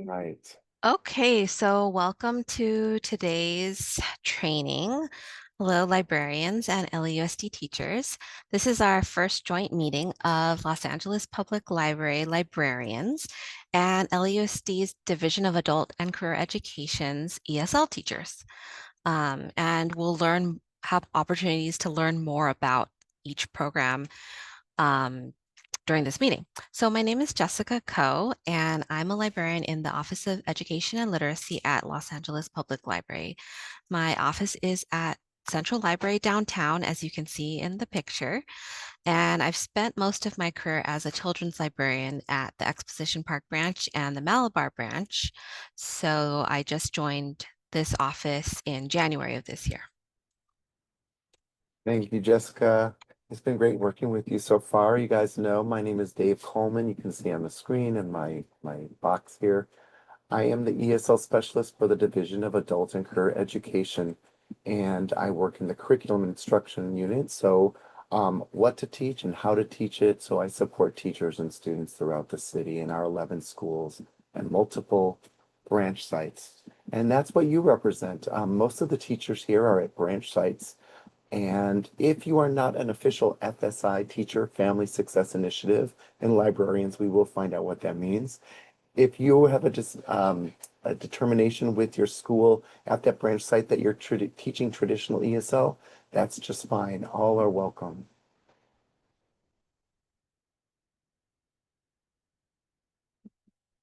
Right. Okay, so welcome to today's training. Hello, librarians and LAUSD teachers. This is our first joint meeting of Los Angeles Public Library librarians and LAUSD's Division of Adult and Career Education's ESL teachers. And we'll have opportunities to learn more about each program um, during this meeting. So my name is Jessica Coe, and I'm a librarian in the Office of Education and Literacy at Los Angeles Public Library. My office is at Central Library downtown, as you can see in the picture. And I've spent most of my career as a children's librarian at the Exposition Park branch and the Malabar branch. So I just joined this office in January of this year. Thank you, Jessica. It's been great working with you so far. You guys know my name is Dave Coleman. You can see on the screen and my box here. I am the ESL specialist for the Division of Adult and Career Education, and I work in the curriculum instruction unit. So, what to teach and how to teach it. So I support teachers and students throughout the city in our 11 schools and multiple branch sites. And that's what you represent. Most of the teachers here are at branch sites. And if you are not an official FSI teacher, Family Success Initiative, and librarians, we will find out what that means. If you have a determination with your school at that branch site that you're teaching traditional ESL, that's just fine. All are welcome.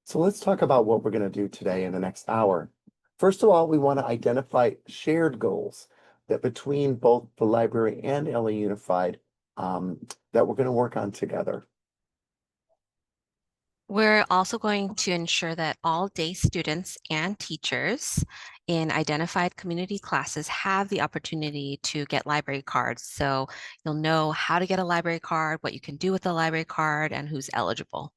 So let's talk about what we're going to do today in the next hour. First of all, we want to identify shared goals that between both the library and LA Unified that we're going to work on together. We're also going to ensure that all day students and teachers in identified community classes have the opportunity to get library cards. So you'll know how to get a library card, what you can do with a library card, and who's eligible.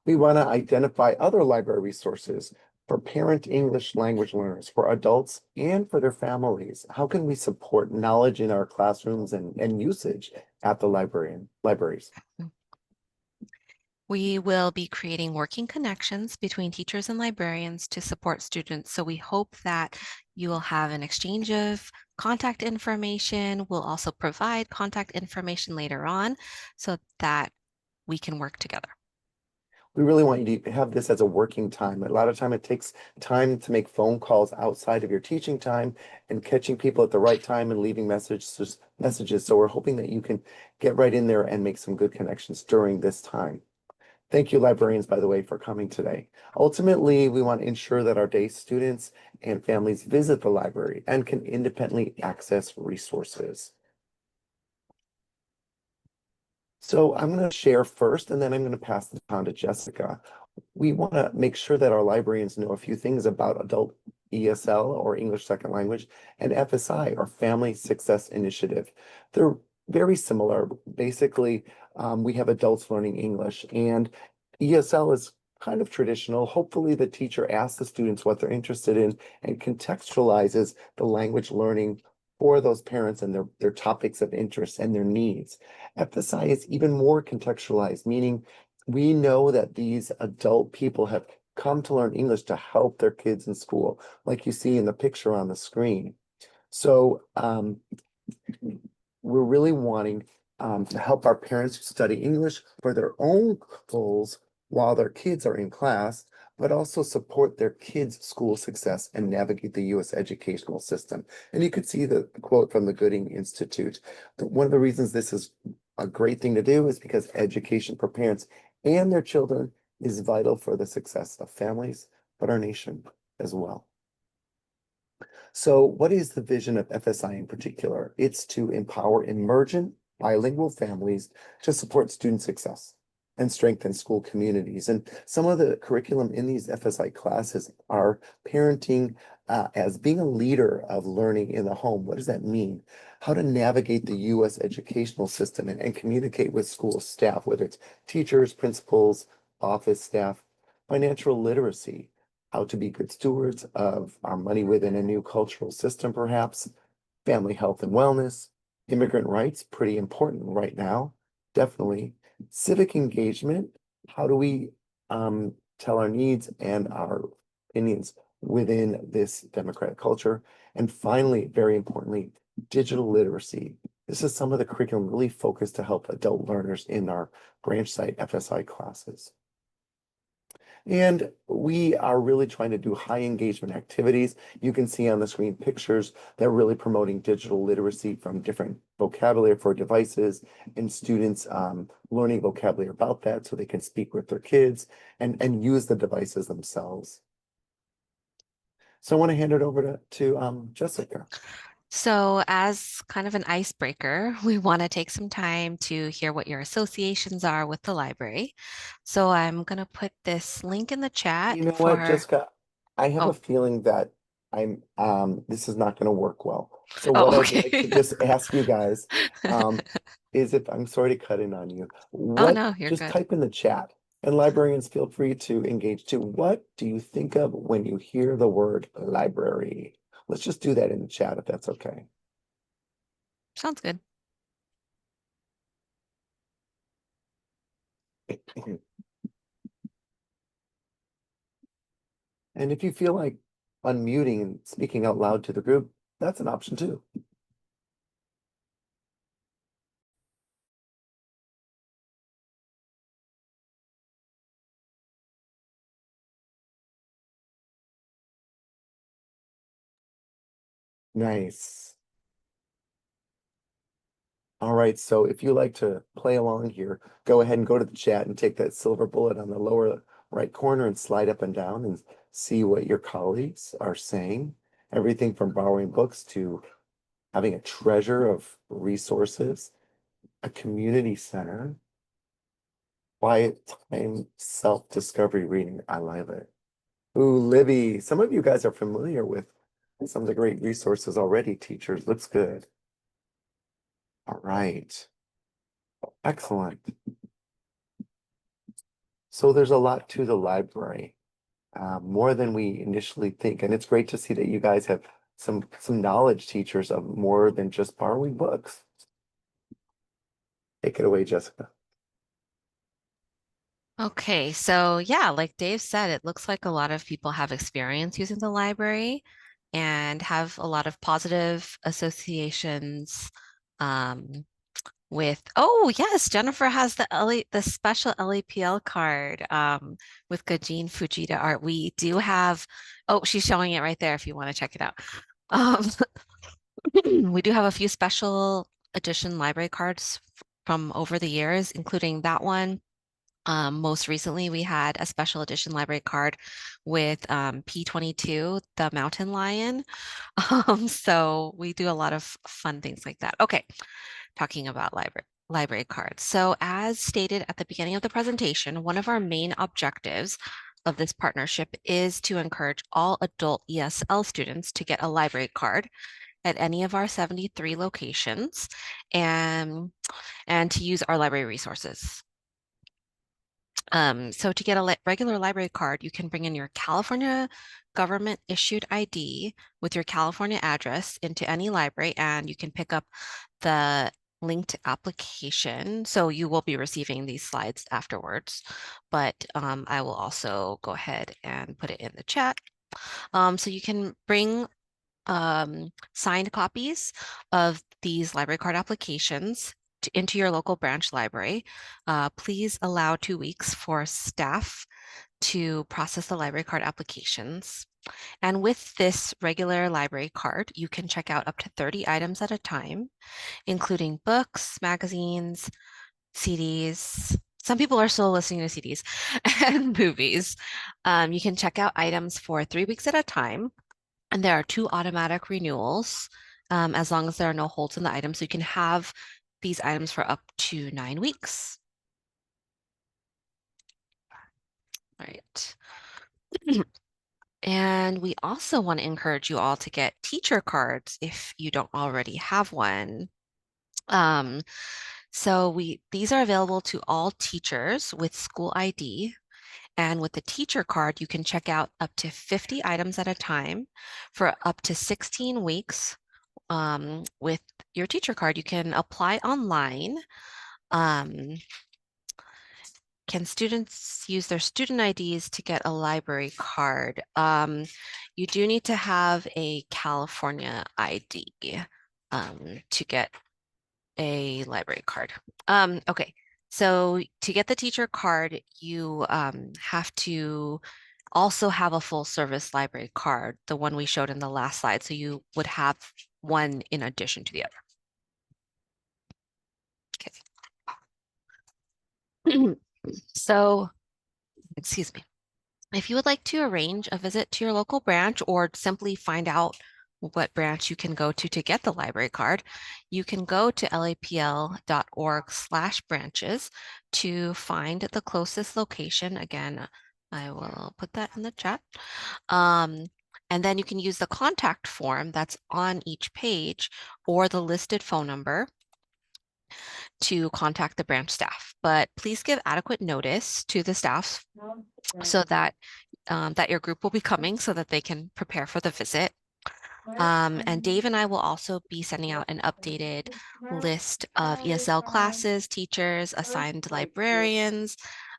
We want to identify other library resources for parent English language learners, for adults, and for their families. How can we support knowledge in our classrooms and usage at the libraries? We will be creating working connections between teachers and librarians to support students. So we hope that you will have an exchange of contact information. We'll also provide contact information later on so that we can work together. We really want you to have this as a working time. A lot of time it takes time to make phone calls outside of your teaching time and catching people at the right time and leaving messages. So we're hoping that you can get right in there and make some good connections during this time. Thank you, librarians, by the way, for coming today. Ultimately, we want to ensure that our day students and families visit the library and can independently access resources. So I'm going to share first, and then I'm going to pass the on to Jessica. We want to make sure that our librarians know a few things about adult ESL or English Second Language and FSI or Family Success Initiative. They're very similar. Basically, we have adults learning English, and ESL is kind of traditional. Hopefully, the teacher asks the students what they're interested in and contextualizes the language learning for those parents and their topics of interest and their needs. FSI is even more contextualized, meaning we know that these adult people have come to learn English to help their kids in school, like you see in the picture on the screen. So we're really wanting to help our parents study English for their own goals while their kids are in class, but also support their kids' school success and navigate the U.S. educational system. And you could see the quote from the Gooding Institute. One of the reasons this is a great thing to do is because education for parents and their children is vital for the success of families, but our nation as well. So what is the vision of FSI in particular? It's to empower emergent bilingual families to support student success and strengthen school communities. And some of the curriculum in these FSI classes are parenting as being a leader of learning in the home. What does that mean? How to navigate the U.S. educational system and communicate with school staff, whether it's teachers, principals, office staff, financial literacy, how to be good stewards of our money within a new cultural system, perhaps, family health and wellness, immigrant rights, pretty important right now, definitely. Civic engagement, how do we tell our needs and our opinions within this democratic culture? And finally, very importantly, digital literacy. This is some of the curriculum really focused to help adult learners in our branch site FSI classes. And we are really trying to do high engagement activities. You can see on the screen pictures that are really promoting digital literacy from different vocabulary for devices and students learning vocabulary about that so they can speak with their kids and use the devices themselves. So I want to hand it over to Jessica. So, as kind of an icebreaker, we want to take some time to hear what your associations are with the library. So, I'm going to put this link in the chat You know what, for, Jessica? I have a oh, feeling that this is not going to work well. So what oh, I'd like okay. to just ask you guys um is if I'm sorry to cut in on you, Oh, what no, you're just good. type in the chat and librarians feel free to engage too. What do you think of when you hear the word library? Let's just do that in the chat if that's okay. Sounds good. And if you feel like unmuting and speaking out loud to the group, that's an option too. Nice. All right, so if you like to play along here, go ahead and go to the chat and take that silver bullet on the lower right corner and slide up and down and see what your colleagues are saying. Everything from borrowing books to having a treasure of resources, a community center, quiet time, self-discovery reading. I love it. Ooh, Libby, some of you guys are familiar with some of the great resources already, teachers. Looks good. All right, excellent. So there's a lot to the library, more than we initially think. And it's great to see that you guys have some knowledge, teachers, of more than just borrowing books. Take it away, Jessica. Okay, so yeah, like Dave said, it looks like a lot of people have experience using the library and have a lot of positive associations um, with, oh yes, Jennifer has the special LAPL card with Gajin Fujita art. We do have, oh, she's showing it right there if you want to check it out. Um, we do have a few special edition library cards from over the years, including that one. Most recently, we had a special edition library card with P22, the mountain lion. So we do a lot of fun things like that. Okay, talking about library cards. So as stated at the beginning of the presentation, one of our main objectives of this partnership is to encourage all adult ESL students to get a library card at any of our 73 locations and, and to use our library resources. So to get a regular library card, you can bring in your California government issued ID with your California address into any library, and you can pick up the linked application. So you will be receiving these slides afterwards, but I will also go ahead and put it in the chat. So you can bring signed copies of these library card applications into your local branch library. Please allow 2 weeks for staff to process the library card applications. And with this regular library card, you can check out up to 30 items at a time, including books, magazines, CDs. Some people are still listening to CDs and movies. You can check out items for 3 weeks at a time. And there are 2 automatic renewals as long as there are no holds in the item. So you can have these items for up to 9 weeks. Right. And we also want to encourage you all to get teacher cards if you don't already have one. Um, so these are available to all teachers with school ID. And with the teacher card, you can check out up to 50 items at a time for up to 16 weeks with your teacher card. You can apply online Um, can students use their student IDs to get a library card? You do need to have a California ID to get a library card. Okay, so to get the teacher card, you have to also have a full service library card, the one we showed in the last slide. So you would have one in addition to the other. Okay. So, excuse me. If you would like to arrange a visit to your local branch or simply find out what branch you can go to get the library card, you can go to lapl.org/branches to find the closest location. Again, I will put that in the chat. And then you can use the contact form that's on each page or the listed phone number to contact the branch staff. But please give adequate notice to the staff so that that your group will be coming so that they can prepare for the visit. And Dave and I will also be sending out an updated list of ESL classes, teachers, assigned librarians,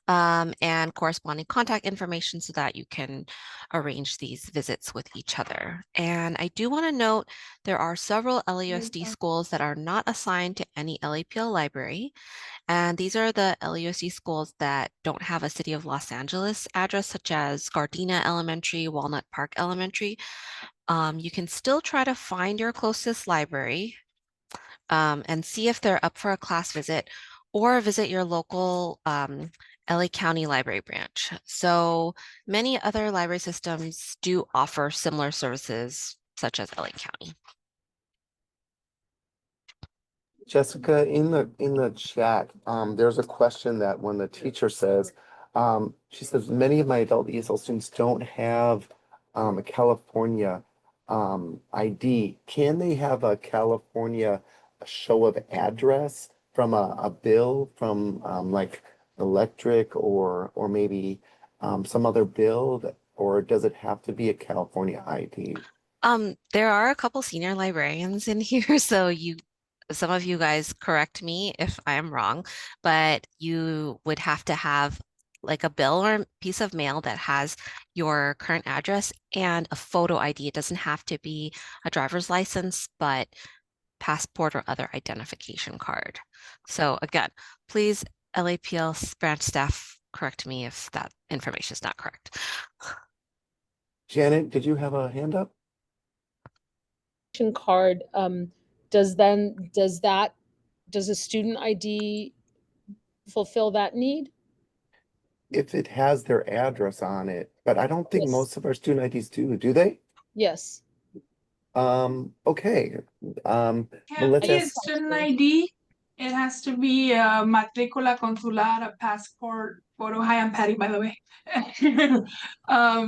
and corresponding contact information so that you can arrange these visits with each other. And I do want to note there are several LAUSD schools that are not assigned to any LAPL library. And these are the LAUSD schools that don't have a City of Los Angeles address, such as Gardena Elementary, Walnut Park Elementary. You can still try to find your closest library and see if they're up for a class visit or visit your local LA County Library branch. So many other library systems do offer similar services, such as LA County. Jessica, in the chat, there's a question that when the teacher says, she says, many of my adult ESL students don't have a California ID. Can they have a California show of address from a bill from like electric or maybe some other bill or does it have to be a California ID? There are a couple senior librarians in here, so some of you guys correct me if I am wrong, but you would have to have like a bill or piece of mail that has your current address and a photo ID. It doesn't have to be a driver's license, but passport or other identification card. So again, please LAPL branch staff correct me if that information is not correct. Janet, did you have a hand up? Card, does a student ID fulfill that need? If it has their address on it, but I don't think Yes. most of our student IDs do they? Yes. Okay. Well, Can't let's be a ask, student ID. It has to be a matrícula consular, a passport, photo. Hi, I'm Patty, by the way.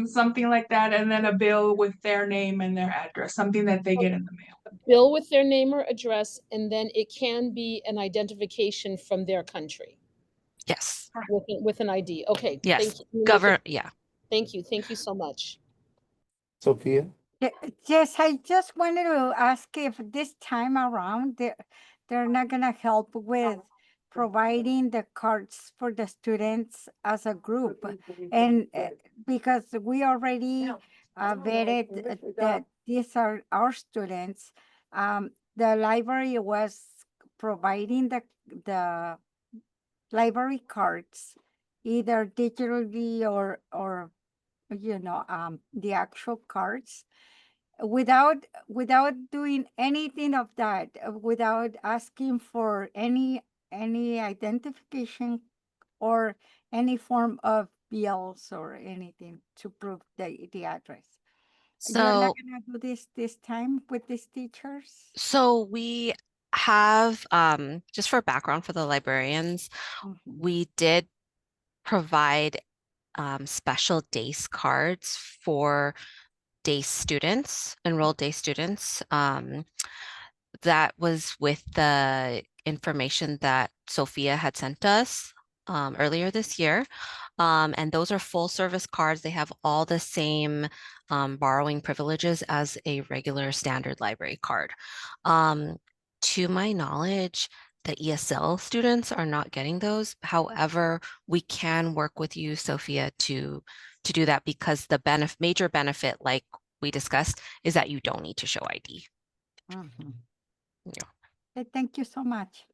Something like that, and then a bill with their name and their address, something that they get in the mail. Bill with their name or address, and then it can be an identification from their country Yes. with an ID. Okay. Yes. Thank you. Yeah. Thank you. Thank you so much. Sophia? Yes, I just wanted to ask if this time around they're not gonna help with providing the cards for the students as a group. And because we already vetted that these are our students, the library was providing the library cards either digitally or the actual cards without doing anything of that, without asking for any identification or any form of bills or anything to prove the address. You're not So, gonna do this time with these teachers? so we have, just for background for the librarians, Mhm. we did provide special DACE cards for DACE students, enrolled DACE students. That was with the information that Sophia had sent us earlier this year. And those are full service cards. They have all the same borrowing privileges as a regular standard library card. To my knowledge, the ESL students are not getting those. However, we can work with you, Sophia, to do that because the major benefit, like we discussed, is that you don't need to show ID. Mhm. Yeah. Okay, thank you so much.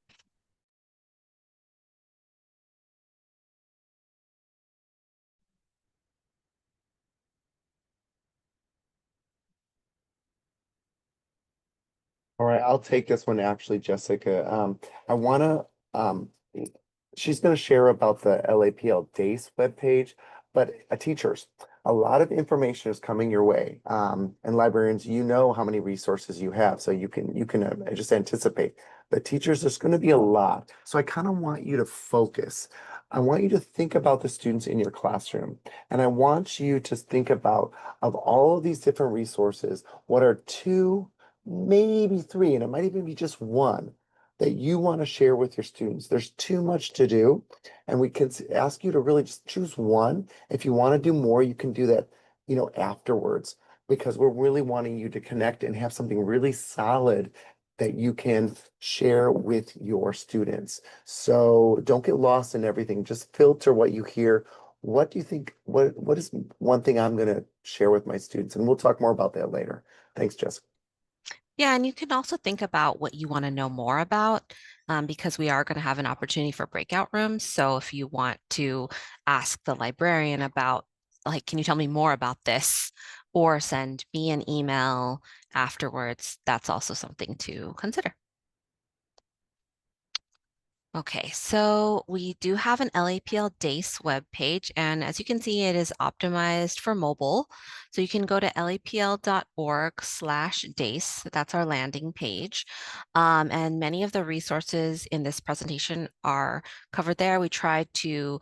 All right, I'll take this one actually, Jessica. I wanna, she's gonna share about the LAPL-DACE webpage, but teachers, a lot of information is coming your way. And librarians, you know how many resources you have, so you can just anticipate. But teachers, there's gonna be a lot. So I kind of want you to focus. I want you to think about the students in your classroom. And I want you to think about, of all of these different resources, what are two, maybe three, and it might even be just one that you want to share with your students. There's too much to do, and we can ask you to really just choose one. If you want to do more, you can do that, afterwards, because we're really wanting you to connect and have something really solid that you can share with your students. So don't get lost in everything. Just filter what you hear. What do you think? What is one thing I'm going to share with my students? And we'll talk more about that later. Thanks, Jessica. Yeah, and you can also think about what you want to know more about because we are going to have an opportunity for breakout rooms. So if you want to ask the librarian about, like, can you tell me more about this? Or send me an email afterwards, that's also something to consider. Okay, so we do have an LAPL-DACE webpage, and as you can see, it is optimized for mobile. So you can go to lapl.org/DACE. That's our landing page. And many of the resources in this presentation are covered there. We tried to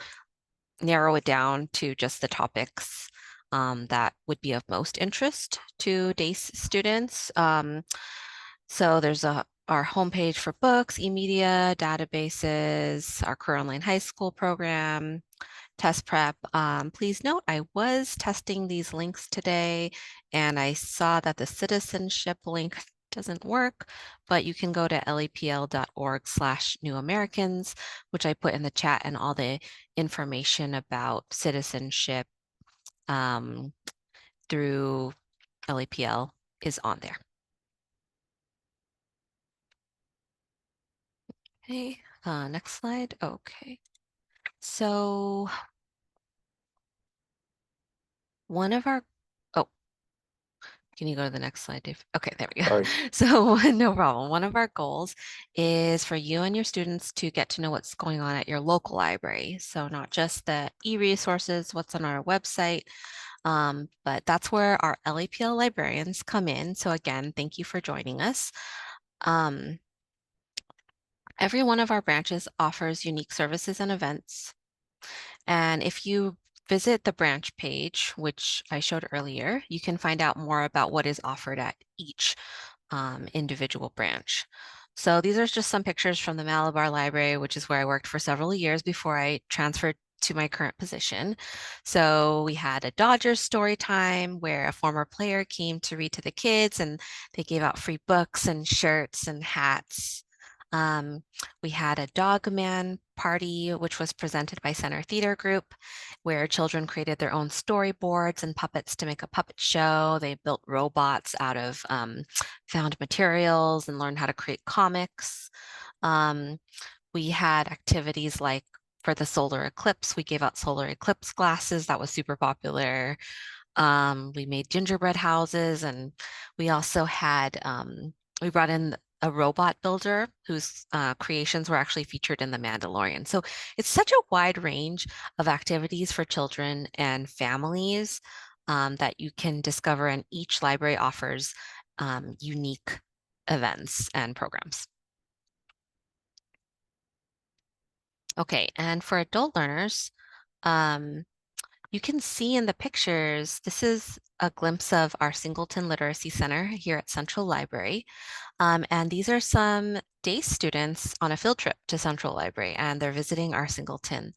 narrow it down to just the topics that would be of most interest to DACE students. So there's our homepage for books, e-media, databases, our career online high school program, test prep. Please note, I was testing these links today and I saw that the citizenship link doesn't work, but you can go to lapl.org/New Americans, which I put in the chat, and all the information about citizenship through LAPL is on there. Okay, next slide. Okay. So one of our, oh, can you go to the next slide, Dave? Okay, there we go. Sorry. So no problem. One of our goals is for you and your students to get to know what's going on at your local library. So not just the e-resources, what's on our website, but that's where our LAPL librarians come in. So again, thank you for joining us. Every one of our branches offers unique services and events. And if you visit the branch page, which I showed earlier, you can find out more about what is offered at each individual branch. So these are just some pictures from the Malabar Library, which is where I worked for several years before I transferred to my current position. So we had a Dodgers story time where a former player came to read to the kids and they gave out free books and shirts and hats. We had a Dog Man party, which was presented by Center Theater Group, where children created their own storyboards and puppets to make a puppet show. They built robots out of found materials and learned how to create comics. We had activities like for the solar eclipse, we gave out solar eclipse glasses. That was super popular. We made gingerbread houses, and we also had, we brought in a robot builder whose creations were actually featured in The Mandalorian. So it's such a wide range of activities for children and families that you can discover, and each library offers unique events and programs. Okay, and for adult learners, you can see in the pictures, this is a glimpse of our Singleton Literacy Center here at Central Library. And these are some DACE students on a field trip to Central Library, and they're visiting our Singleton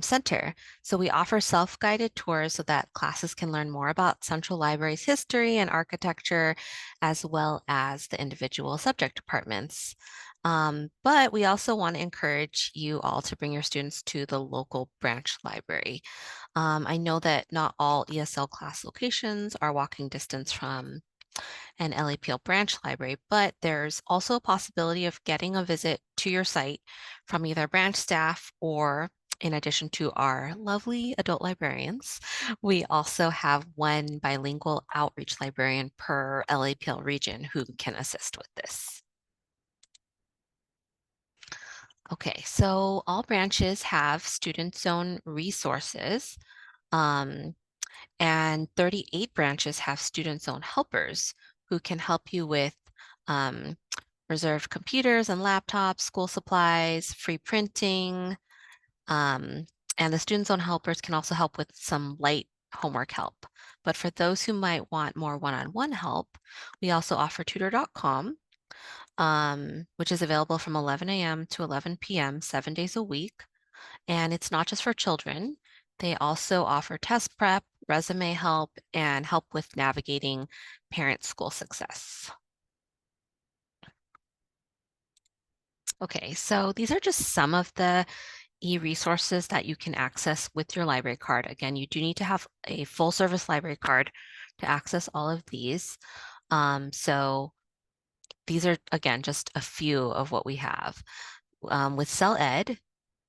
Center. So we offer self-guided tours so that classes can learn more about Central Library's history and architecture, as well as the individual subject departments. But we also want to encourage you all to bring your students to the local branch library. I know that not all ESL class locations are walking distance from an LAPL branch library, but there's also a possibility of getting a visit to your site from either branch staff or, in addition to our lovely adult librarians, we also have one bilingual outreach librarian per LAPL region who can assist with this. Okay, so all branches have student zone resources, and 38 branches have student zone helpers who can help you with reserved computers and laptops, school supplies, free printing, and the student zone helpers can also help with some light homework help. But for those who might want more one-on-one help, we also offer tutor.com, which is available from 11 a.m. to 11 p.m. 7 days a week. And it's not just for children. They also offer test prep, resume help, and help with navigating parent school success. Okay, so these are just some of the e-resources that you can access with your library card. Again, you do need to have a full service library card to access all of these. So these are, again, just a few of what we have. With CEL-Ed,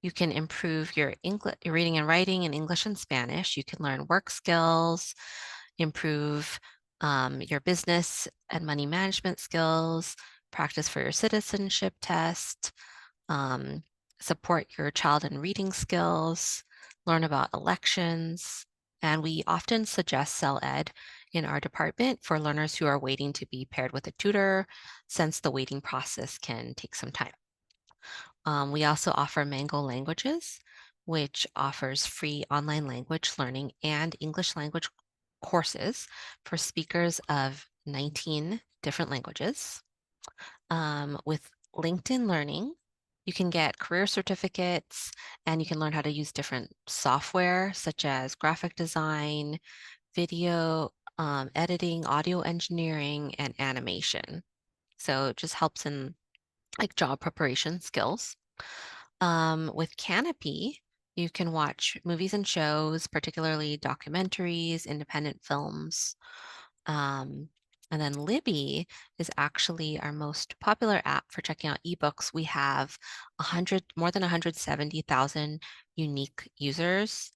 you can improve your reading and writing in English and Spanish. You can learn work skills, improve your business and money management skills, practice for your citizenship test, support your child in reading skills, learn about elections, and we often suggest CEL-Ed in our department for learners who are waiting to be paired with a tutor, since the waiting process can take some time. We also offer Mango Languages, which offers free online language learning and English language courses for speakers of 19 different languages. With LinkedIn Learning, you can get career certificates and you can learn how to use different software such as graphic design, video editing, audio engineering, and animation. So it just helps in like job preparation skills. With Canopy, you can watch movies and shows, particularly documentaries, independent films. And then Libby is actually our most popular app for checking out ebooks. We have more than 170,000 unique users.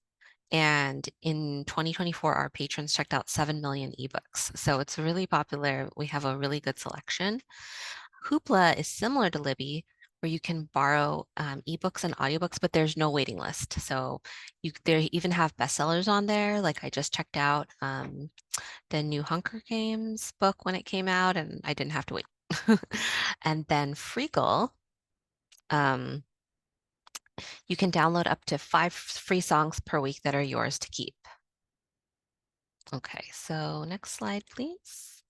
And in 2024, our patrons checked out 7 million ebooks. So it's really popular. We have a really good selection. Hoopla is similar to Libby, where you can borrow ebooks and audiobooks, but there's no waiting list. So they even have bestsellers on there. Like I just checked out the new Hunger Games book when it came out, and I didn't have to wait. And then Freagle, you can download up to 5 free songs per week that are yours to keep. Okay, so next slide, please.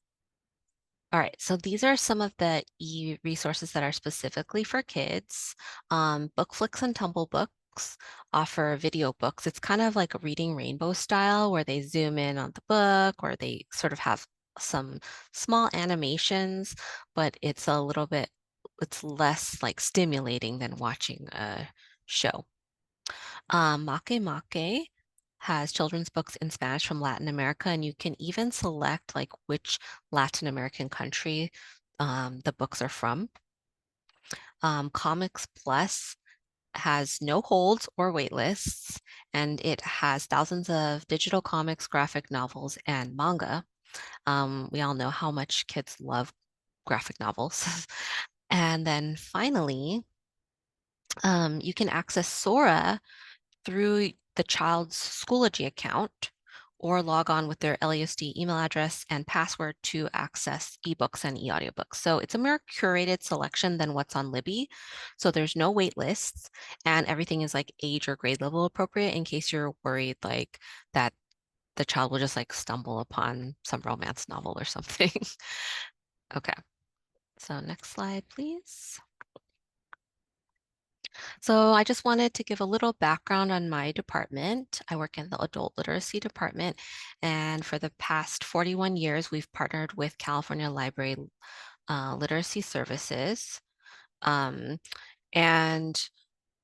All right, so these are some of the e-resources that are specifically for kids. Bookflix and Tumble Books offer video books. It's kind of like a Reading Rainbow style where they zoom in on the book or they sort of have some small animations, but it's less like stimulating than watching a show. Make Make has children's books in Spanish from Latin America, and you can even select like which Latin American country the books are from. Comics Plus has no holds or wait lists, and it has thousands of digital comics, graphic novels, and manga. We all know how much kids love graphic novels. And then finally, you can access Sora through the child's Schoology account or log on with their LAUSD email address and password to access ebooks and e-audiobooks. So it's a more curated selection than what's on Libby. So there's no wait lists and everything is like age or grade level appropriate in case you're worried like that the child will just like stumble upon some romance novel or something. Okay, so next slide, please. So I just wanted to give a little background on my department. I work in the adult literacy department, and for the past 41 years, we've partnered with California Library Literacy Services. and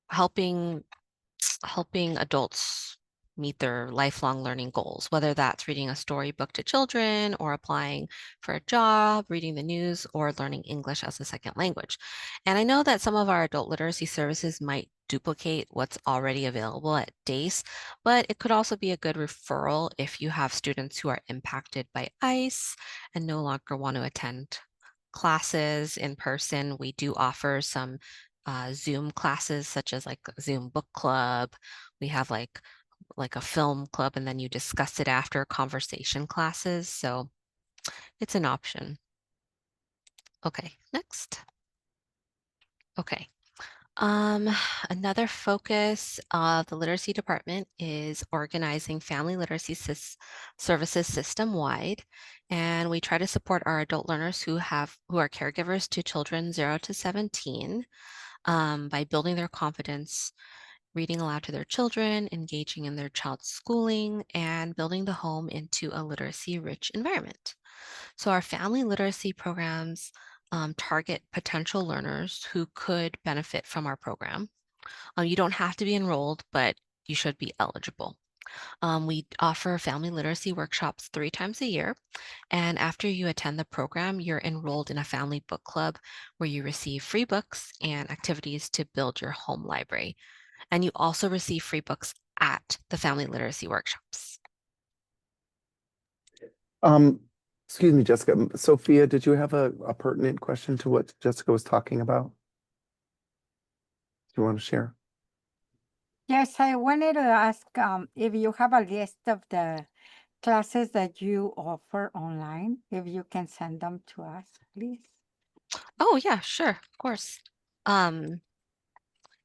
helping adults meet their lifelong learning goals, whether that's reading a storybook to children or applying for a job, reading the news, or learning English as a second language. And I know that some of our adult literacy services might duplicate what's already available at DACE, but it could also be a good referral if you have students who are impacted by ICE and no longer want to attend classes in person. We do offer some Zoom classes, such as like Zoom book club. We have like a film club, and then you discuss it after conversation classes. So it's an option. Okay, next. Okay. Another focus of the literacy department is organizing family literacy services system-wide. And we try to support our adult learners who are caregivers to children 0 to 17 by building their confidence, reading aloud to their children, engaging in their child's schooling, and building the home into a literacy-rich environment. So our family literacy programs target potential learners who could benefit from our program. You don't have to be enrolled, but you should be eligible. We offer family literacy workshops 3 times a year. And after you attend the program, you're enrolled in a family book club where you receive free books and activities to build your home library. And you also receive free books at the family literacy workshops. Excuse me, Jessica. Sophia, did you have a pertinent question to what Jessica was talking about? Do you want to share? Yes, I wanted to ask if you have a list of the classes that you offer online, if you can send them to us, please. Oh, yeah, sure, of course.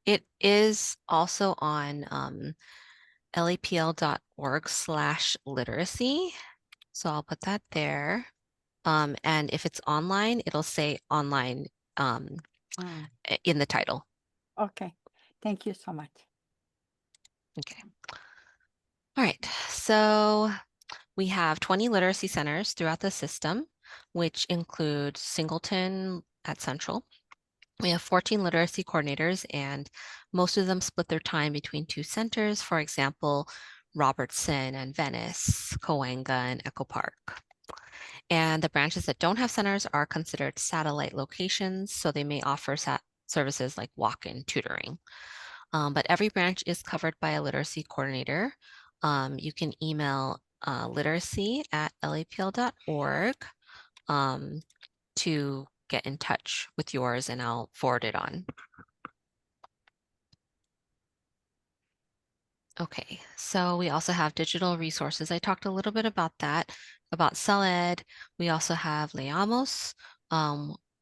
It is also on lapl.org/literacy. So I'll put that there. And if it's online, it'll say online in the title. Okay, thank you so much. Okay. All right, so we have 20 literacy centers throughout the system, which include Singleton at Central. We have 14 literacy coordinators, and most of them split their time between 2 centers, for example, Robertson and Venice, Coanga and Echo Park. And the branches that don't have centers are considered satellite locations, so they may offer services like walk-in tutoring. But every branch is covered by a literacy coordinator. You can email literacy@lapl.org to get in touch with yours, and I'll forward it on. Okay, so we also have digital resources. I talked a little bit about that, about CELED. We also have Leamos.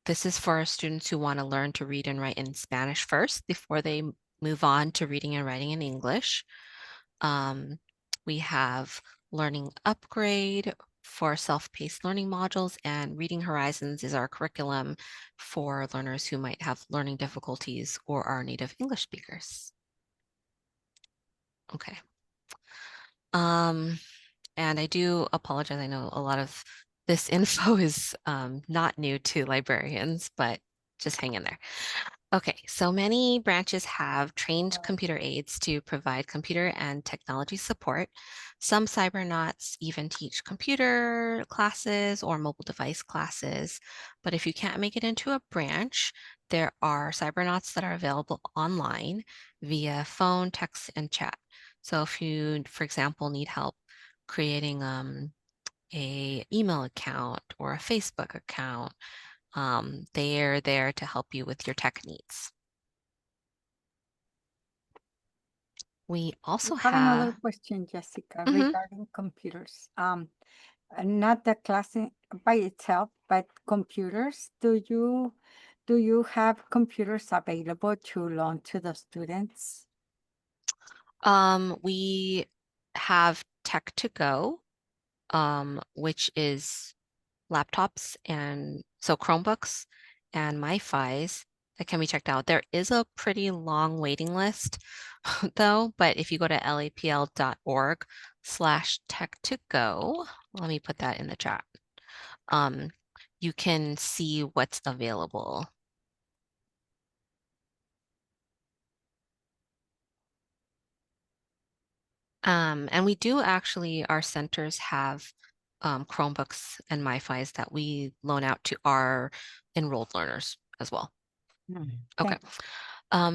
This is for students who want to learn to read and write in Spanish first before they move on to reading and writing in English. We have Learning Upgrade for self-paced learning modules, and Reading Horizons is our curriculum for learners who might have learning difficulties or are native English speakers. Okay. And I do apologize. I know a lot of this info is not new to librarians, but just hang in there. Okay, so many branches have trained computer aides to provide computer and technology support. Some cybernauts even teach computer classes or mobile device classes. But if you can't make it into a branch, there are cybernauts that are available online via phone, text, and chat. So if you, for example, need help creating a email account or a Facebook account, they are there to help you with your tech needs. We also I have another have, question, Jessica, Mhm. regarding computers. Not the class by itself, but computers. Do you have computers available to loan to the students? We have Tech to Go, which is laptops and so Chromebooks and MiFis that can be checked out. There is a pretty long waiting list though, but if you go to lapl.org/tech2go, let me put that in the chat. You can see what's available. And we do actually, our centers have Chromebooks and MiFis that we loan out to our enrolled learners as well. Okay.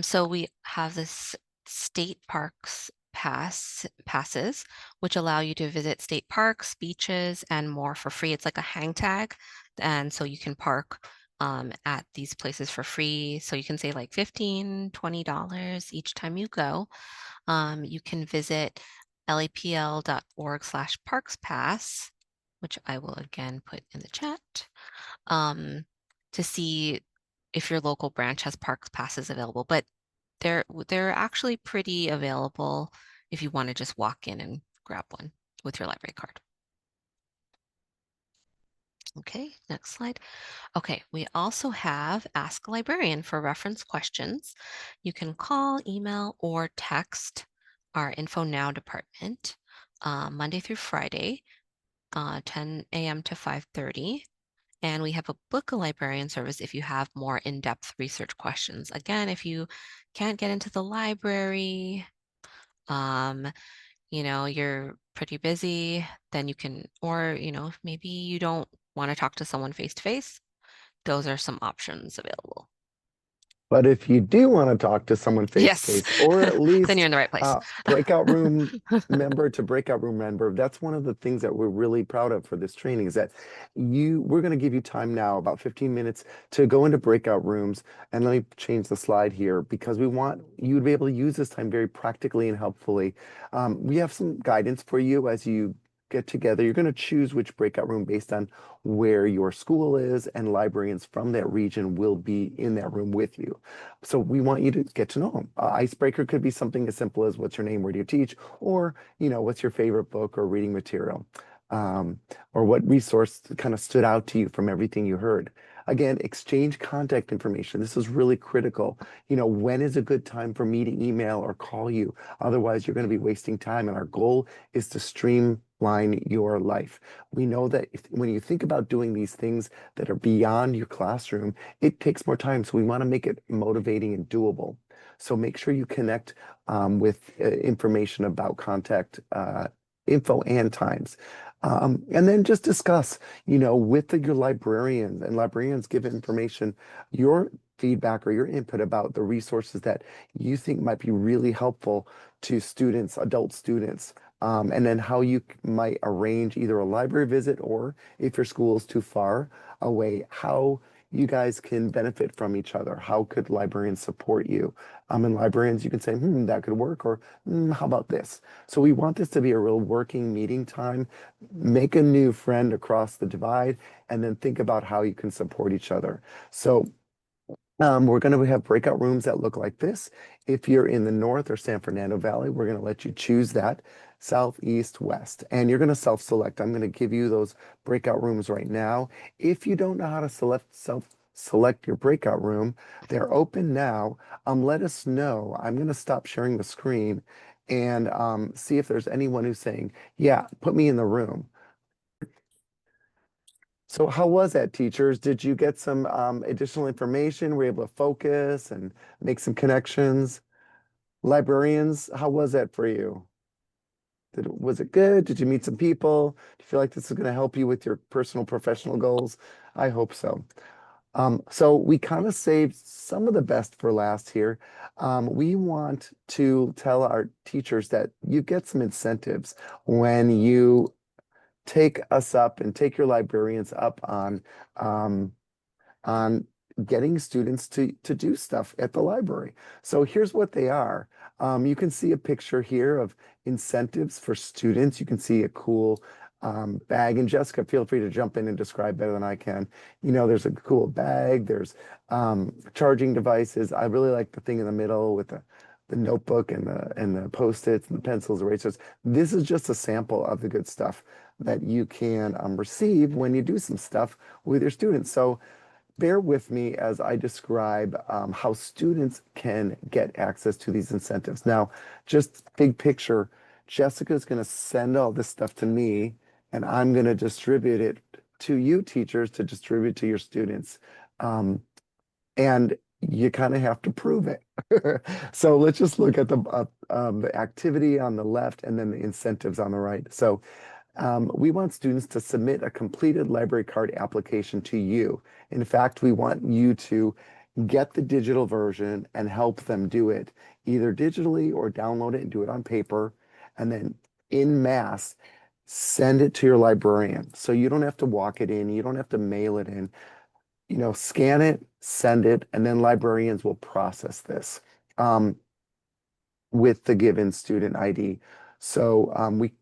So we have this state parks passes, which allow you to visit state parks, beaches, and more for free. It's like a hang tag. And so you can park at these places for free. So you can say like $15, $20 each time you go. You can visit lapl.org/parkspass, which I will again put in the chat, to see if your local branch has parks passes available. But they're actually pretty available if you want to just walk in and grab one with your library card. Okay, next slide. Okay, we also have Ask a Librarian for reference questions. You can call, email, or text our Info Now department Monday through Friday, 10 a.m. to 5:30. And we have a book a librarian service if you have more in-depth research questions. Again, if you can't get into the library, you're pretty busy, then you can, or, maybe you don't want to talk to someone face to face, those are some options available. But if you do want to talk to someone face Yes. to face, or at Then least you're in the right place. breakout room member to breakout room member, that's one of the things that we're really proud of for this training is that we're going to give you time now, about 15 minutes, to go into breakout rooms. And let me change the slide here because we want you to be able to use this time very practically and helpfully. We have some guidance for you as you get together. You're going to choose which breakout room based on where your school is, and librarians from that region will be in that room with you. So we want you to get to know them. Icebreaker could be something as simple as what's your name, where do you teach, or what's your favorite book or reading material, or what resource kind of stood out to you from everything you heard. Again, exchange contact information. This is really critical. When is a good time for me to email or call you? Otherwise, you're going to be wasting time. And our goal is to streamline your life. We know that when you think about doing these things that are beyond your classroom, it takes more time. So we want to make it motivating and doable. So make sure you connect with information about contact info and times. And then just discuss, with your librarians, and librarians give information, your feedback or your input about the resources that you think might be really helpful to students, adult students, and then how you might arrange either a library visit, or if your school is too far away, how you guys can benefit from each other. How could librarians support you? And librarians, you can say, that could work, or how about this? So we want this to be a real working meeting time. Make a new friend across the divide, and then think about how you can support each other. So we're going to have breakout rooms that look like this. If you're in the North or San Fernando Valley, we're going to let you choose that, South, East, West, and you're going to self-select. I'm going to give you those breakout rooms right now. If you don't know how to select your breakout room, they're open now. Let us know. I'm going to stop sharing the screen and see if there's anyone who's saying, yeah, put me in the room. So how was that, teachers? Did you get some additional information? Were you able to focus and make some connections? Librarians, how was that for you? Was it good? Did you meet some people? Do you feel like this is going to help you with your personal professional goals? I hope so. So we kind of saved some of the best for last here. We want to tell our teachers that you get some incentives when you take us up and take your librarians up um, on getting students to do stuff at the library. So here's what they are. You can see a picture here of incentives for students. You can see a cool bag. And Jessica, feel free to jump in and describe better than I can. There's a cool bag. There's charging devices. I really like the thing in the middle with the notebook and the Post-its and the pencils, erasers. This is just a sample of the good stuff that you can receive when you do some stuff with your students. So bear with me as I describe how students can get access to these incentives. Now, just big picture, Jessica is going to send all this stuff to me, and I'm going to distribute it to you teachers to distribute to your students. And you kind of have to prove it. So let's just look at the activity on the left and then the incentives on the right. So we want students to submit a completed library card application to you. In fact, we want you to get the digital version and help them do it either digitally or download it and do it on paper, and then in mass send it to your librarian. So you don't have to walk it in, you don't have to mail it in. Scan it, send it, and then librarians will process this with the given student ID. So we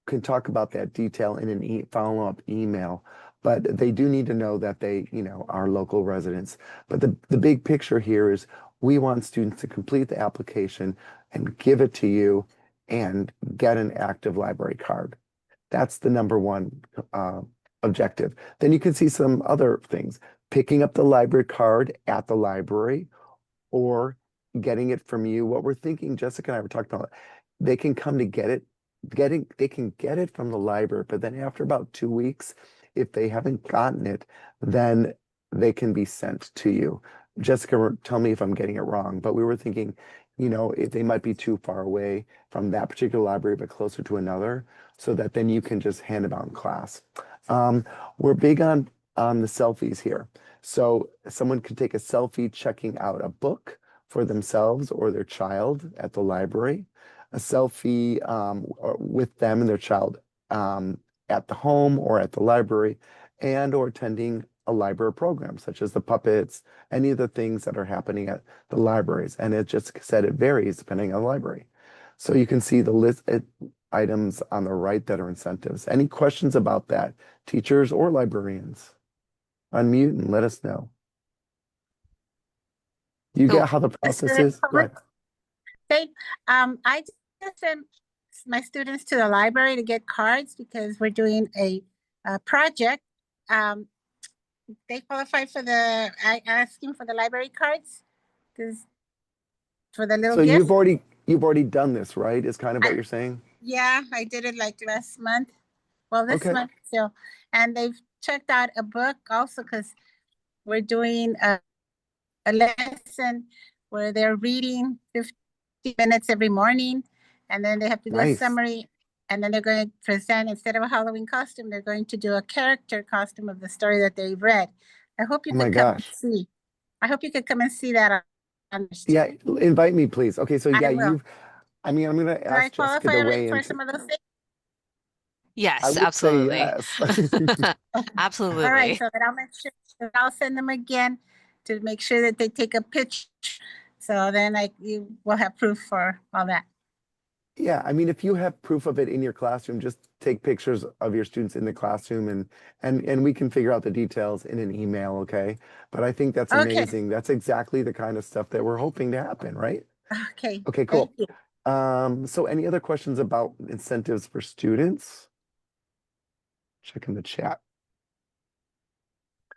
can talk about that detail in an follow-up email, but they do need to know that they, are local residents. But the big picture here is we want students to complete the application and give it to you and get an active library card. That's the number one objective. Then you can see some other things. Picking up the library card at the library or getting it from you. What we're thinking, Jessica and I were talking about, they can come to get it, they can get it from the library, but then after about 2 weeks, if they haven't gotten it, then they can be sent to you. Jessica, tell me if I'm getting it wrong, but we were thinking, if they might be too far away from that particular library, but closer to another, so that then you can just hand them out in class. We're big on the selfies here. So someone could take a selfie checking out a book for themselves or their child at the library, a selfie with them and their child at the home or at the library, and or attending a library program such as the puppets, any of the things that are happening at the libraries. And it just said it varies depending on the library. So you can see the list items on the right that are incentives. Any questions about that, teachers or librarians? Unmute and let us know. You So- get how the process is? Go ahead. I just sent my students to the library to get cards because we're doing a project. They qualify for asking for the library cards because for the little So gift. you've already done this, right? Is kind of what you're saying? Yeah, I did it like last month. Well, this Okay. month still. And they've checked out a book also because we're doing a lesson where they're reading 50 minutes every morning, and then they have to do a Nice. summary, and then they're going to present, instead of a Halloween costume, they're going to do a character costume of the story that they read. I hope you Oh my could come and gosh. see. I hope you could come and see that on the Yeah, street. invite me, please. Okay, so yeah, I will. I'm gonna Do I ask Jessica qualify to weigh in. for some of those things? I Yes, would say absolutely. yes. Absolutely. All right, so then I'll make sure that I'll send them again to make sure that they take a picture. So then you will have proof for all that. Yeah, I mean, if you have proof of it in your classroom, just take pictures of your students in the classroom and we can figure out the details in an email, okay? But I think that's Okay. amazing. That's exactly the kind of stuff that we're hoping to happen, right? Okay. Okay, cool. Thank you. So any other questions about incentives for students? Check in the chat.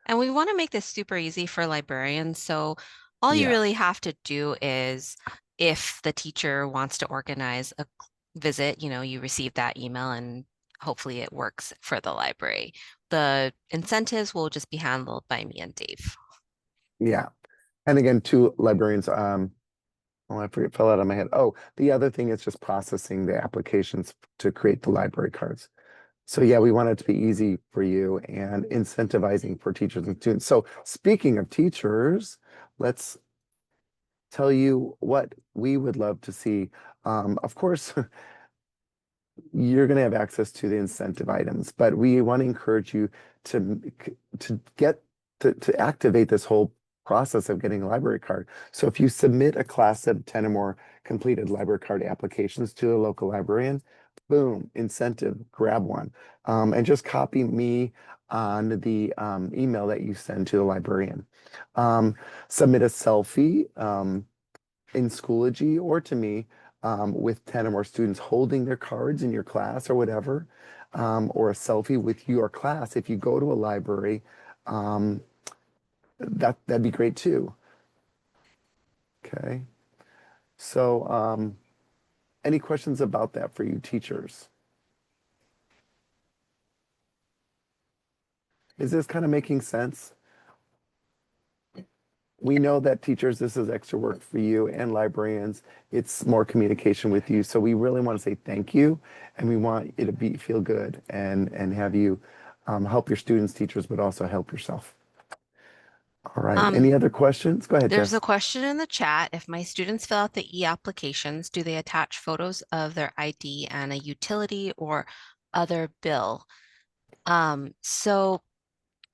And we want to make this super easy for librarians. So all you Yeah. really have to do is if the teacher wants to organize a visit, you receive that email and hopefully it works for the library. The incentives will just be handled by me and Dave. Yeah. And again, two librarians, I forget, fell out of my head. Oh, the other thing is just processing the applications to create the library cards. So yeah, we want it to be easy for you and incentivizing for teachers and students. So speaking of teachers, let's tell you what we would love to see. Of course, you're going to have access to the incentive items, but we want to encourage you to activate this whole process of getting a library card. So if you submit a class of 10 or more completed library card applications to a local librarian, boom, incentive, grab one. And just copy me on the email that you send to the librarian. Submit a selfie in Schoology or to me with 10 or more students holding their cards in your class or whatever, or a selfie with your class. If you go to a library, that'd be great too. Okay. So any questions about that for you teachers? Is this kind of making sense? we know that teachers, this is extra work for you, and librarians, it's more communication with you. So we really want to say thank you, and we want you to feel good and have you help your students, teachers, but also help yourself. All right. Any other questions? Go ahead, There's Jess. a question in the chat. If my students fill out the e-applications, do they attach photos of their ID and a utility or other bill? So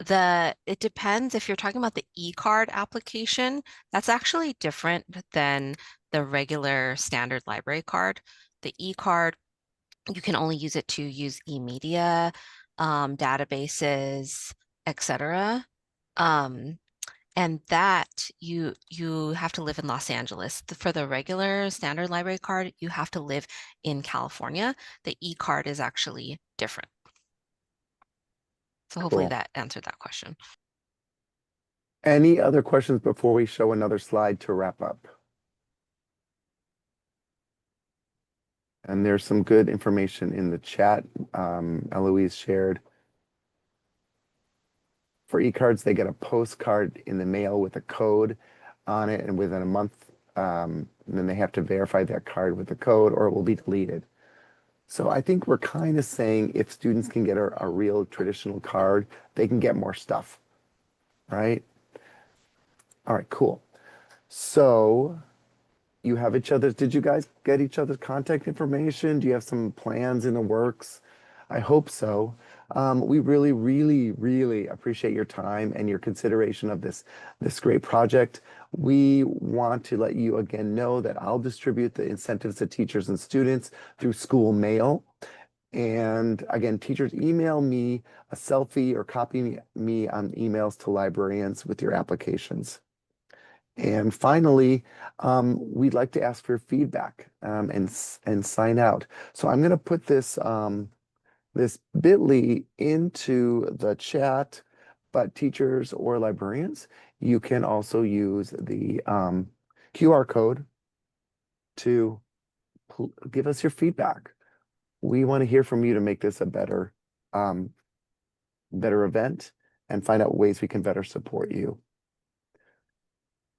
it depends. If you're talking about the e-card application, that's actually different than the regular standard library card. The e-card, you can only use it to use e-media, databases, etc. And that you have to live in Los Angeles. For the regular standard library card, you have to live in California. The e-card is actually different. So hopefully Cool. that answered that question. Any other questions before we show another slide to wrap up? And there's some good information in the chat. Eloise shared. For e-cards, they get a postcard in the mail with a code on it, and within a month, then they have to verify that card with the code or it will be deleted. So I think we're kind of saying if students can get a real traditional card, they can get more stuff, right? All right, cool. So you have each other's, did you guys get each other's contact information? Do you have some plans in the works? I hope so. We really, really, really appreciate your time and your consideration of this great project. We want to let you again know that I'll distribute the incentives to teachers and students through school mail. And again, teachers, email me a selfie or copy me on emails to librarians with your applications. And finally, we'd like to ask for your feedback and sign out. So I'm going to put this this bit.ly into the chat, but teachers or librarians, you can also use the QR code to give us your feedback. We want to hear from you to make this a better event and find out ways we can better support you.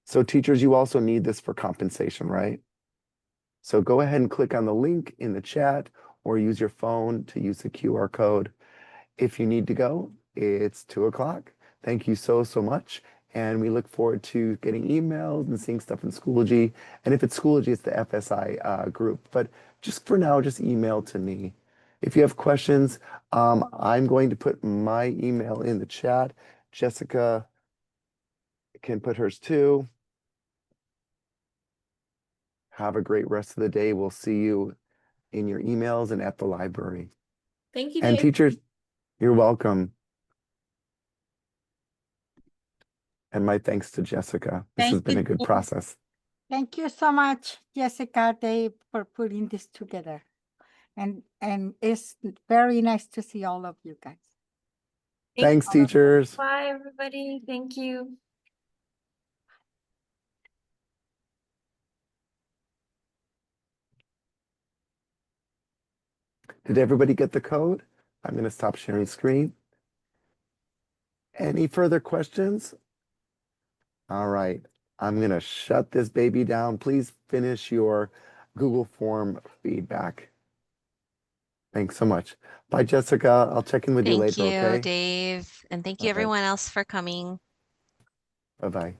So teachers, you also need this for compensation, right? So go ahead and click on the link in the chat or use your phone to use the QR code. If you need to go, it's 2 o'clock. Thank you so much. And we look forward to getting emails and seeing stuff in Schoology. And if it's Schoology, it's the FSI group. But just for now, just email to me. If you have questions, I'm going to put my email in the chat. Jessica can put hers too. Have a great rest of the day. We'll see you in your emails and at the library. Thank you, And Dave. teachers, you're welcome. And my thanks to Jessica. This has Thank been you, a good Dave. process. Thank you so much, Jessica, Dave, for putting this together. And it's very nice to see all of you guys. Thanks, teachers. Bye, everybody. Thank you. Did everybody get the code? I'm going to stop sharing screen. Any further questions? All right. I'm going to shut this baby down. Please finish your Google form feedback. Thanks so much. Bye, Jessica. I'll check in with you Thank later, you, okay? Dave. And thank you Bye-bye. everyone else for coming. Bye-bye.